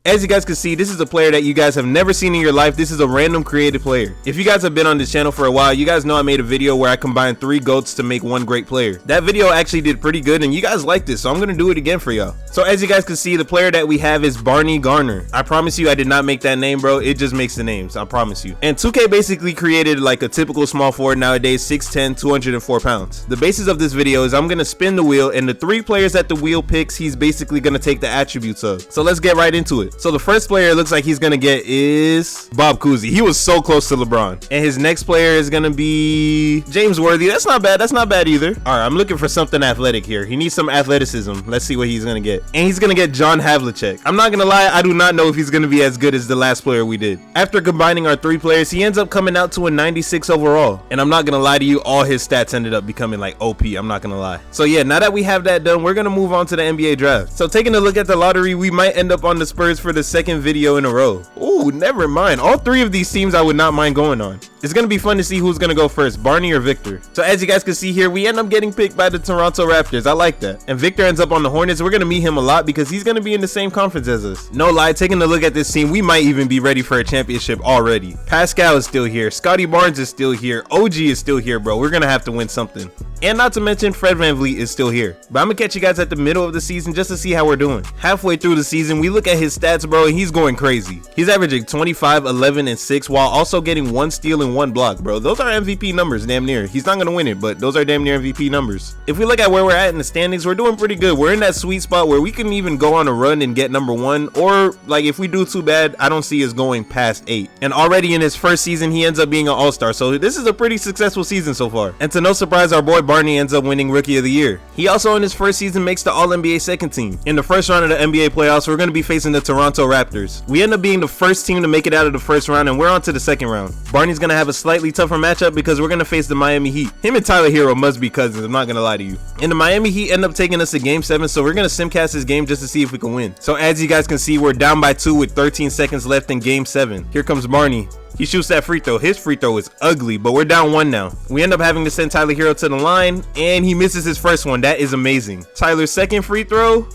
As you guys can see, this is a player that you guys have never seen in your life. This is a random created player. If you guys have been on this channel for a while, you guys know I made a video where I combined 3 GOATs to make one great player. That video actually did pretty good and you guys liked it, so I'm gonna do it again for y'all. So as you guys can see, the player that we have is Barney Garner. I promise you I did not make that name, bro. It just makes the names, I promise you. And 2K basically created like a typical small forward nowadays, 6'10", 204 pounds. The basis of this video is I'm gonna spin the wheel, and the 3 players that the wheel picks, he's basically gonna take the attributes of. So let's get right into it. So the first player it looks like he's gonna get is Bob Cousy. He was so close to LeBron. And his next player is gonna be James Worthy. That's not bad. That's not bad either. All right, I'm looking for something athletic here. He needs some athleticism. Let's see what he's gonna get. And he's gonna get John Havlicek. I'm not gonna lie, I do not know if he's gonna be as good as the last player we did. After combining our 3 players, he ends up coming out to a 96 overall. And I'm not gonna lie to you, all his stats ended up becoming like OP. I'm not gonna lie. So yeah, now that we have that done, we're gonna move on to the NBA draft. So taking a look at the lottery, we might end up on the Spurs for the second video in a row. Ooh, never mind. All 3 of these teams I would not mind going on. It's gonna be fun to see who's gonna go first, Barney or Victor. So as you guys can see here, we end up getting picked by the Toronto Raptors. I like that. And Victor ends up on the Hornets. We're gonna meet him a lot because he's gonna be in the same conference as us. No lie, taking a look at this team, we might even be ready for a championship already. Pascal is still here. Scotty Barnes is still here. OG is still here, bro. We're gonna have to win something. And not to mention Fred VanVleet is still here. But I'm gonna catch you guys at the middle of the season just to see how we're doing. Halfway through the season, we look at his stats, bro, and he's going crazy. He's averaging 25, 11, and 6 while also getting 1 steal and 1 block, bro. Those are MVP numbers, damn near. He's not gonna win it, but those are damn near MVP numbers. If we look at where we're at in the standings, we're doing pretty good. We're in that sweet spot where we can even go on a run and get #1, or like if we do too bad, I don't see us going past 8. And already in his first season, he ends up being an all-star. So this is a pretty successful season so far. And to no surprise, our boy Barney ends up winning Rookie of the Year. He also in his first season makes the All-NBA second team. In the first round of the NBA playoffs, we're going to be facing the Toronto Raptors. We end up being the first team to make it out of the first round, and we're on to the second round. Barney's going to have a slightly tougher matchup because we're going to face the Miami Heat. Him and Tyler Hero must be cousins, I'm not going to lie to you. And the Miami Heat end up taking us to Game 7, so we're going to simcast this game just to see if we can win. So as you guys can see, we're down by 2 with 13 seconds left in Game 7. Here comes Barney. He shoots that free throw. His free throw is ugly, but we're down 1 now. We end up having to send Tyler Hero to the line, and he misses his first one. That is amazing. Tyler's second free throw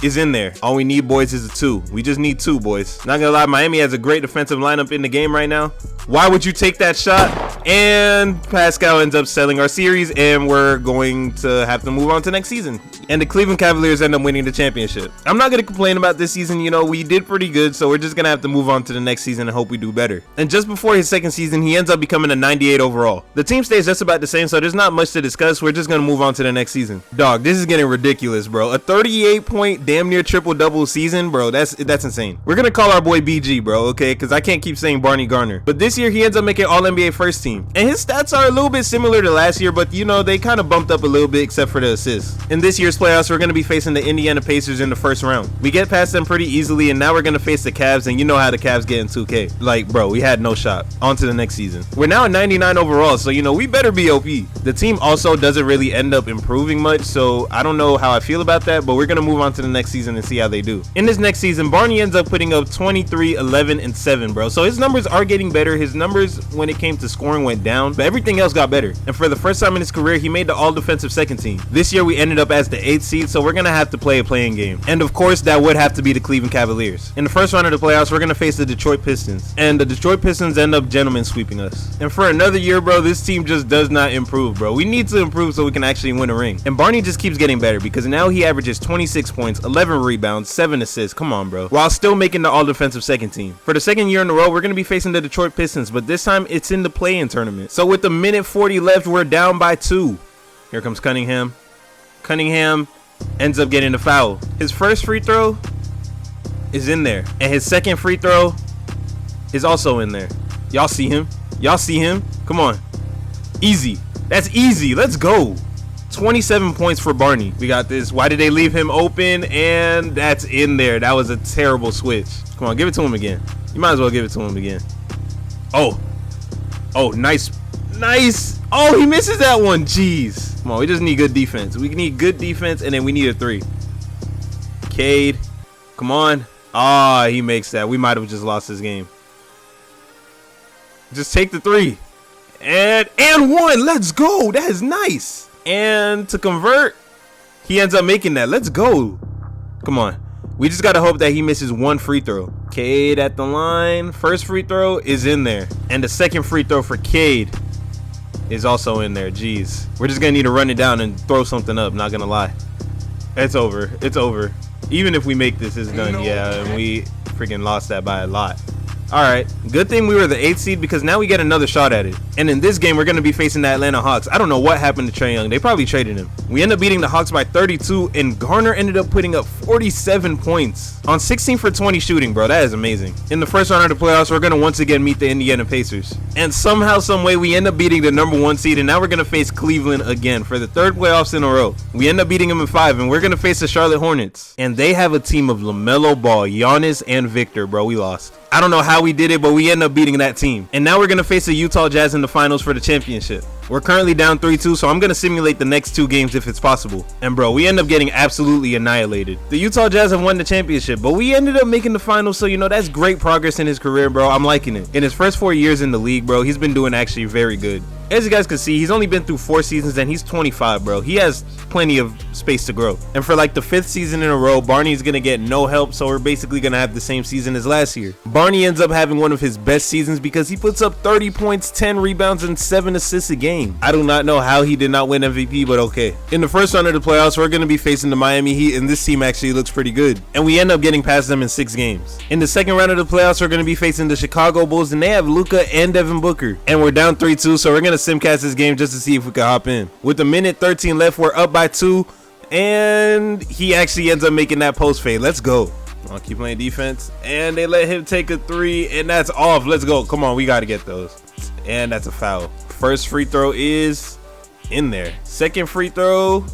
is in there. All we need, boys, is a 2. We just need 2, boys. Not gonna lie, Miami has a great defensive lineup in the game right now. Why would you take that shot? And Pascal ends up selling our series, and we're going to have to move on to next season. And the Cleveland Cavaliers end up winning the championship. I'm not gonna complain about this season. You know, we did pretty good, so we're just gonna have to move on to the next season and hope we do better. And just before his second season, he ends up becoming a 98 overall. The team stays just about the same, so there's not much to discuss. We're just gonna move on to the next season. Dog, this is getting ridiculous, bro. A 38-point damn near triple-double season, bro. That's insane. We're gonna call our boy BG, bro, okay? Because I can't keep saying Barney Garner. But this year, he ends up making All-NBA first team. And his stats are a little bit similar to last year, but you know, they kind of bumped up a little bit except for the assists. In this year's playoffs, we're going to be facing the Indiana Pacers in the first round. We get past them pretty easily, and now we're going to face the Cavs, and you know how the Cavs get in 2K. Like, bro, we had no shot. On to the next season. We're now at 99 overall, so you know, we better be OP. The team also doesn't really end up improving much, so I don't know how I feel about that, but we're going to move on to the next season and see how they do. In this next season, Barney ends up putting up 23, 11, and 7, bro. So his numbers are getting better. His numbers when it came to scoring went down, but everything else got better. And for the first time in his career, he made the all-defensive second team. This year, we ended up as the 8th seed, so we're going to have to play a playing game. And of course, that would have to be the Cleveland Cavaliers. In the first round of the playoffs, we're going to face the Detroit Pistons. And the Detroit Pistons end up gentlemen sweeping us. And for another year, bro, this team just does not improve, bro. We need to improve so we can actually win a ring. And Barney just keeps getting better because now he averages 26 points, 11 rebounds, 7 assists. Come on, bro. While still making the all-defensive second team. For the second year in a row, we're going to be facing the Detroit Pistons, but this time it's in the play-in tournament. So with the minute 40 left, we're down by 2. Here comes Cunningham. Cunningham ends up getting the foul. His first free throw is in there, and his second free throw is also in there. Y'all see him? Y'all see him? Come on. Easy. That's easy. Let's go. 27 points for Barney. We got this. Why did they leave him open? And that's in there. That was a terrible switch. Come on, give it to him again. You might as well give it to him again. Oh, nice. Oh, he misses that one. Jeez. Come on, we just need good defense. We need good defense, and then we need a 3. Cade, come on. Ah, he makes that. We might have just lost this game. Just take the 3. And 1. Let's go. That is nice. And to convert, he ends up making that. Let's go. Come on. We just gotta hope that he misses one free throw. Cade at the line. First free throw is in there. And the second free throw for Cade is also in there. Jeez. We're just gonna need to run it down and throw something up, not gonna lie. It's over. It's over. Even if we make this, it's done. Yeah, and we freaking lost that by a lot. All right, good thing we were the 8th seed because now we get another shot at it. And in this game, we're going to be facing the Atlanta Hawks. I don't know what happened to Trae Young. They probably traded him. We end up beating the Hawks by 32, and Garner ended up putting up 47 points on 16 for 20 shooting, bro. That is amazing. In the first round of the playoffs, we're going to once again meet the Indiana Pacers. And somehow, some way, we end up beating the number 1 seed, and now we're going to face Cleveland again for the 3rd playoffs in a row. We end up beating them in 5, and we're going to face the Charlotte Hornets. And they have a team of LaMelo Ball, Giannis, and Victor, bro. We lost. I don't know how we did it, but we end up beating that team. And now we're going to face the Utah Jazz in the finals for the championship. We're currently down 3-2, so I'm going to simulate the next 2 games if it's possible. And bro, we end up getting absolutely annihilated. The Utah Jazz have won the championship, but we ended up making the finals, so you know, that's great progress in his career, bro. I'm liking it. In his first 4 years in the league, bro, he's been doing actually very good. As you guys can see, he's only been through 4 seasons and he's 25, bro. He has plenty of space to grow. And for like the 5th season in a row, Barney's gonna get no help, so we're basically gonna have the same season as last year. Barney ends up having one of his best seasons because he puts up 30 points, 10 rebounds, and 7 assists a game. I do not know how he did not win MVP, but okay. In the first round of the playoffs, we're gonna be facing the Miami Heat, and this team actually looks pretty good. And we end up getting past them in 6 games. In the second round of the playoffs, we're gonna be facing the Chicago Bulls, and they have Luka and Devin Booker. And we're down 3-2, so we're gonna simcast this game just to see if we can hop in. With a minute 13 left, we're up by 2, and he actually ends up making that post fade. Let's go. I'll keep playing defense, and they let him take a 3, and that's off. Let's go. Come on, we got to get those. And that's a foul. First free throw is in there. Second free throw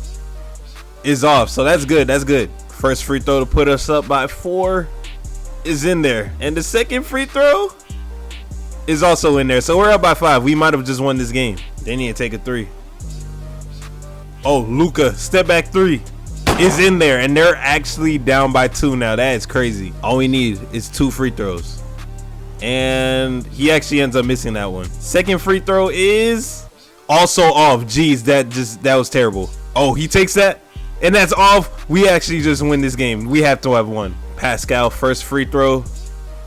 is off, so that's good. That's good. First free throw to put us up by 4 is in there, and the second free throw is also in there, so we're up by 5. We might have just won this game. They need to take a 3. Oh, Luka, step back 3 is in there, and they're actually down by 2 now. That is crazy. All we need is 2 free throws, and he actually ends up missing that one. Second free throw is also off. Jeez, that was terrible. Oh, he takes that, and that's off. We actually just win this game. We have to have won. Pascal, first free throw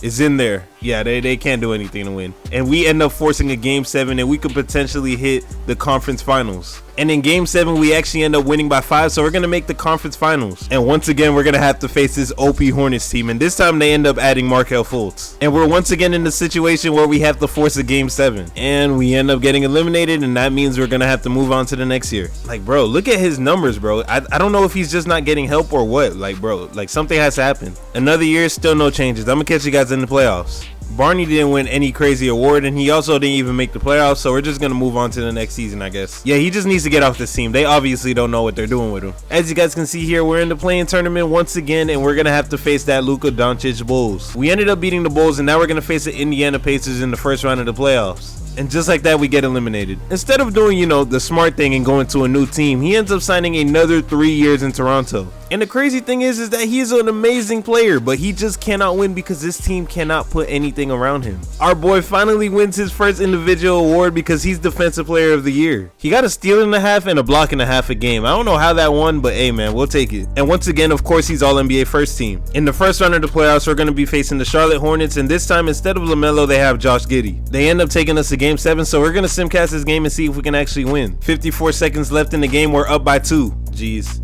is in there. Yeah, they can't do anything to win. And we end up forcing a game 7, and we could potentially hit the conference finals. And in game 7, we actually end up winning by 5, so we're going to make the conference finals. And once again, we're going to have to face this OP Hornets team, and this time they end up adding Markelle Fultz. And we're once again in the situation where we have to force a game 7, and we end up getting eliminated, and that means we're going to have to move on to the next year. Like, bro, look at his numbers, bro. I don't know if he's just not getting help or what. Like, bro, like something has to happen. Another year, still no changes. I'm going to catch you guys in the playoffs. Barney didn't win any crazy award, and he also didn't even make the playoffs, so we're just going to move on to the next season, I guess. Yeah, he just needs to get off this team. They obviously don't know what they're doing with him. As you guys can see here, we're in the play-in tournament once again, and we're going to have to face that Luka Doncic Bulls. We ended up beating the Bulls, and now we're going to face the Indiana Pacers in the first round of the playoffs. And just like that, we get eliminated. Instead of doing, you know, the smart thing and going to a new team, he ends up signing another 3 years in Toronto. And the crazy thing is that he's an amazing player, but he just cannot win because this team cannot put anything around him. Our boy finally wins his first individual award because he's Defensive Player of the Year. He got a steal and a half and a block and a half a game. I don't know how that won, but hey man, we'll take it. And once again, of course, he's All-NBA first team. In the first round of the playoffs, we're going to be facing the Charlotte Hornets, and this time instead of LaMelo, they have Josh Giddey. They end up taking us to game 7, so we're going to simcast this game and see if we can actually win. 54 seconds left in the game. We're up by 2. Jeez.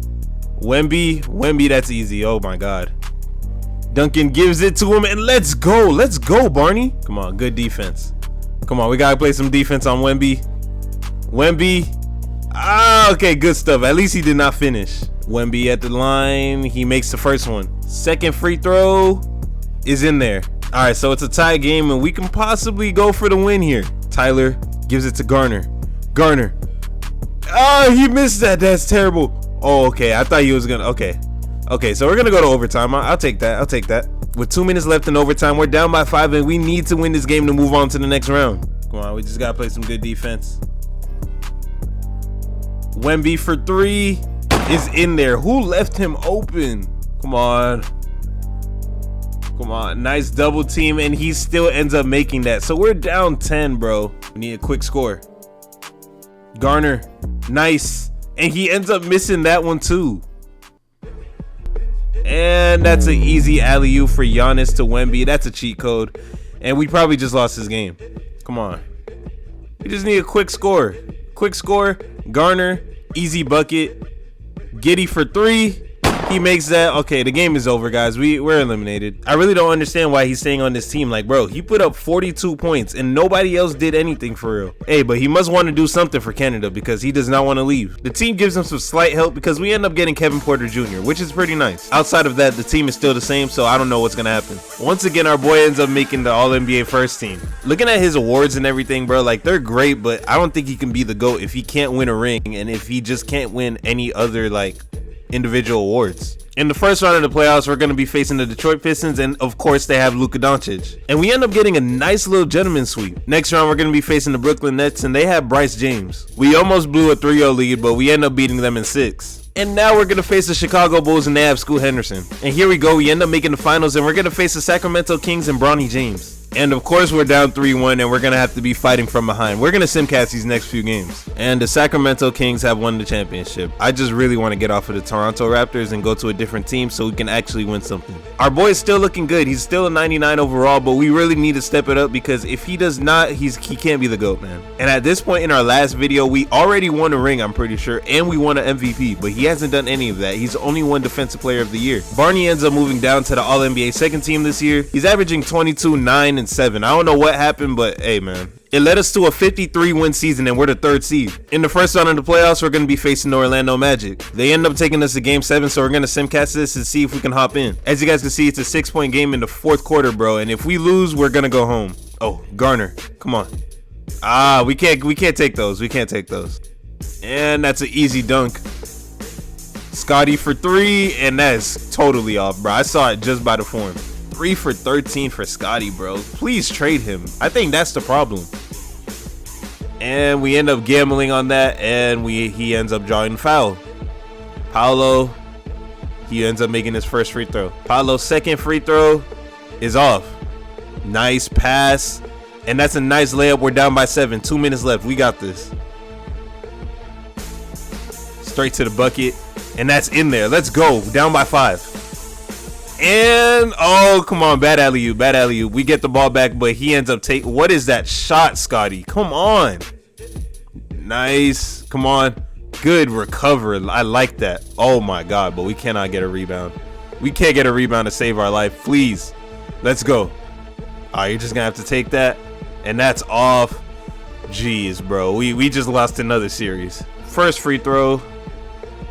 Wemby, that's easy. Oh my god. Duncan gives it to him, and let's go Barney. Come on, good defense. Come on, we gotta play some defense on Wemby. Okay, good stuff. At least he did not finish. Wemby at the line, he makes the first one. Second free throw is in there. All right, so it's a tie game, and we can possibly go for the win here. Tyler gives it to Garner. He missed that. That's terrible. Oh, okay. I thought he was gonna. Okay. So we're gonna go to overtime. I'll take that. With 2 minutes left in overtime, we're down by 5, and we need to win this game to move on to the next round. Come on, we just gotta play some good defense. Wemby for 3 is in there. Who left him open? Come on. Nice double team, and he still ends up making that. So we're down 10, bro. We need a quick score. Garner, nice. And he ends up missing that one too. And that's an easy alley-oop for Giannis to Wemby. That's a cheat code. And we probably just lost this game. Come on. We just need a quick score. Quick score. Garner. Easy bucket. Giddey for 3. He makes that. Okay, the game is over, guys. We're eliminated. I really don't understand why he's staying on this team. Like, bro, he put up 42 points and nobody else did anything for real. Hey, but he must want to do something for Canada because he does not want to leave. The team gives him some slight help because we end up getting Kevin Porter Jr., which is pretty nice. Outside of that, the team is still the same, so I don't know what's going to happen. Once again, our boy ends up making the All-NBA first team. Looking at his awards and everything, bro, like, they're great, but I don't think he can be the GOAT if he can't win a ring and if he just can't win any other, like, individual awards. In the first round of the playoffs, we're going to be facing the Detroit Pistons, and of course they have Luka Doncic. And we end up getting a nice little gentleman sweep. Next round, we're going to be facing the Brooklyn Nets, and they have Bryce James. We almost blew a 3-0 lead, but we end up beating them in 6. And now we're going to face the Chicago Bulls, and they have Scoot Henderson. And here we go, we end up making the finals, and we're going to face the Sacramento Kings and Bronny James. And of course we're down 3-1 and we're going to have to be fighting from behind. We're going to simcast these next few games. And the Sacramento Kings have won the championship. I just really want to get off of the Toronto Raptors and go to a different team so we can actually win something. Our boy is still looking good. He's still a 99 overall, but we really need to step it up because if he does not, he can't be the GOAT, man. And at this point in our last video, we already won a ring, I'm pretty sure, and we won an MVP, but he hasn't done any of that. He's only won Defensive Player of the Year. Barney ends up moving down to the All-NBA second team this year. He's averaging 22, 9, and 7. I don't know what happened, but hey, man. It led us to a 53-win season, and we're the 3rd seed. In the first round of the playoffs, we're going to be facing the Orlando Magic. They end up taking us to Game 7, so we're going to simcast this and see if we can hop in. As you guys can see, it's a 6-point game in the 4th quarter, bro, and if we lose, we're going to go home. Oh, Garner, come on. We can't take those. We can't take those. And that's an easy dunk. Scotty for 3, and that's totally off, bro. I saw it just by the form. 3 for 13 for Scotty, bro. Please trade him. I think that's the problem. And we end up gambling on that, and he ends up drawing foul. Paolo, he ends up making his first free throw. Paolo's second free throw is off. Nice pass, and that's a nice layup. We're down by 7. 2 minutes left. We got this. Straight to the bucket, and that's in there. Let's go. Down by 5. And oh, come on, bad alley-oop, bad alley-oop. We get the ball back, but he ends up taking. What is that shot, Scotty? Come on. Nice. Come on. Good recovery. I like that. Oh my God, but we cannot get a rebound. We can't get a rebound to save our life. Please. Let's go. You're just gonna have to take that. And that's off. Jeez, bro. We just lost another series. First free throw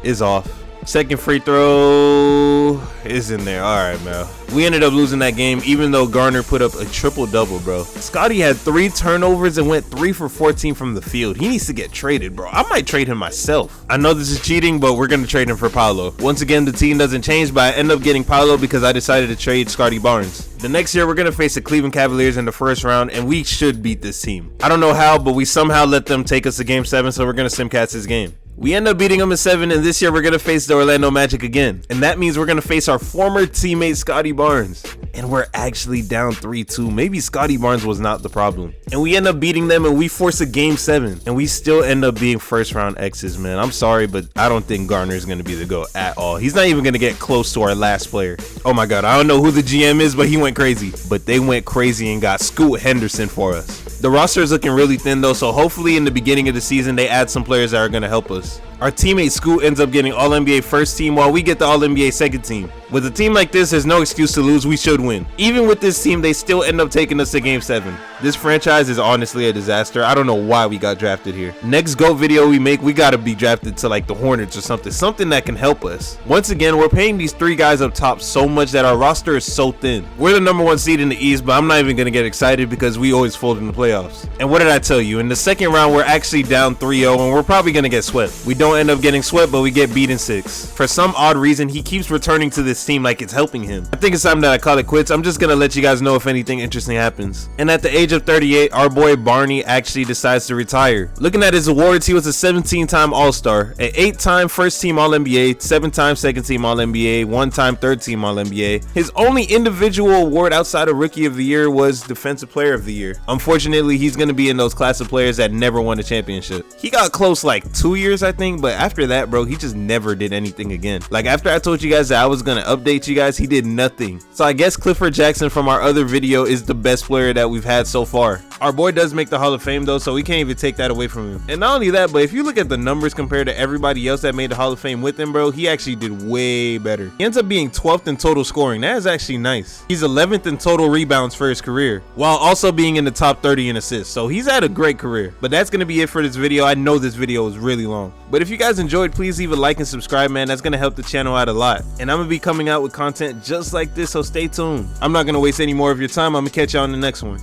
is off. Second free throw is in there. All right, man. We ended up losing that game, even though Garner put up a triple-double, bro. Scotty had 3 turnovers and went 3 for 14 from the field. He needs to get traded, bro. I might trade him myself. I know this is cheating, but we're going to trade him for Paolo. Once again, the team doesn't change, but I end up getting Paolo because I decided to trade Scotty Barnes. The next year, we're going to face the Cleveland Cavaliers in the first round, and we should beat this team. I don't know how, but we somehow let them take us to Game 7, so we're going to simcast this game. We end up beating them in 7, and this year we're going to face the Orlando Magic again. And that means we're going to face our former teammate, Scotty Barnes. And we're actually down 3-2. Maybe Scotty Barnes was not the problem. And we end up beating them, and we force a Game 7. And we still end up being first-round X's, man. I'm sorry, but I don't think Garner is going to be the GOAT at all. He's not even going to get close to our last player. Oh, my God. I don't know who the GM is, but he went crazy. But they went crazy and got Scoot Henderson for us. The roster is looking really thin, though, so hopefully in the beginning of the season, they add some players that are going to help us. Our teammate Scoot ends up getting All-NBA first team while we get the All-NBA second team. With a team like this, there's no excuse to lose. We should win. Even with this team, they still end up taking us to Game 7. This franchise is honestly a disaster. I don't know why we got drafted here. Next GOAT video we make, we gotta be drafted to like the Hornets or something that can help us. Once again, we're paying these 3 guys up top so much that our roster is so thin. We're the #1 seed in the East, but I'm not even gonna get excited because we always fold in the playoffs. And what did I tell you? In the second round, we're actually down 3-0 and we're probably gonna get swept. We don't end up getting swept, but we get beat in 6. For some odd reason, he keeps returning to this team like it's helping him. I think it's time that I call it quits. I'm just gonna let you guys know if anything interesting happens. And at the age of 38, our boy Barney actually decides to retire. Looking at his awards, he was a 17-time All-Star, an 8-time first-team All-NBA, 7-time second-team All-NBA, 1-time third-team All-NBA. His only individual award outside of Rookie of the Year was Defensive Player of the Year. Unfortunately, he's gonna be in those class of players that never won a championship. He got close like 2 years, I think. thing, but after that, bro, he just never did anything again. Like, after I told you guys that I was gonna update you guys, he did nothing. So I guess Clifford Jackson from our other video is the best player that we've had so far. Our boy does make the Hall of Fame though, so we can't even take that away from him. And not only that, but if you look at the numbers compared to everybody else that made the Hall of Fame with him, bro, he actually did way better. He ends up being 12th in total scoring. That is actually nice. He's 11th in total rebounds for his career, while also being in the top 30 in assists. So he's had a great career. But that's gonna be it for this video. I know this video was really long, but if you guys enjoyed, please leave a like and subscribe, man. That's gonna help the channel out a lot. And I'm gonna be coming out with content just like this, so stay tuned. I'm not gonna waste any more of your time. I'm gonna catch y'all on the next one.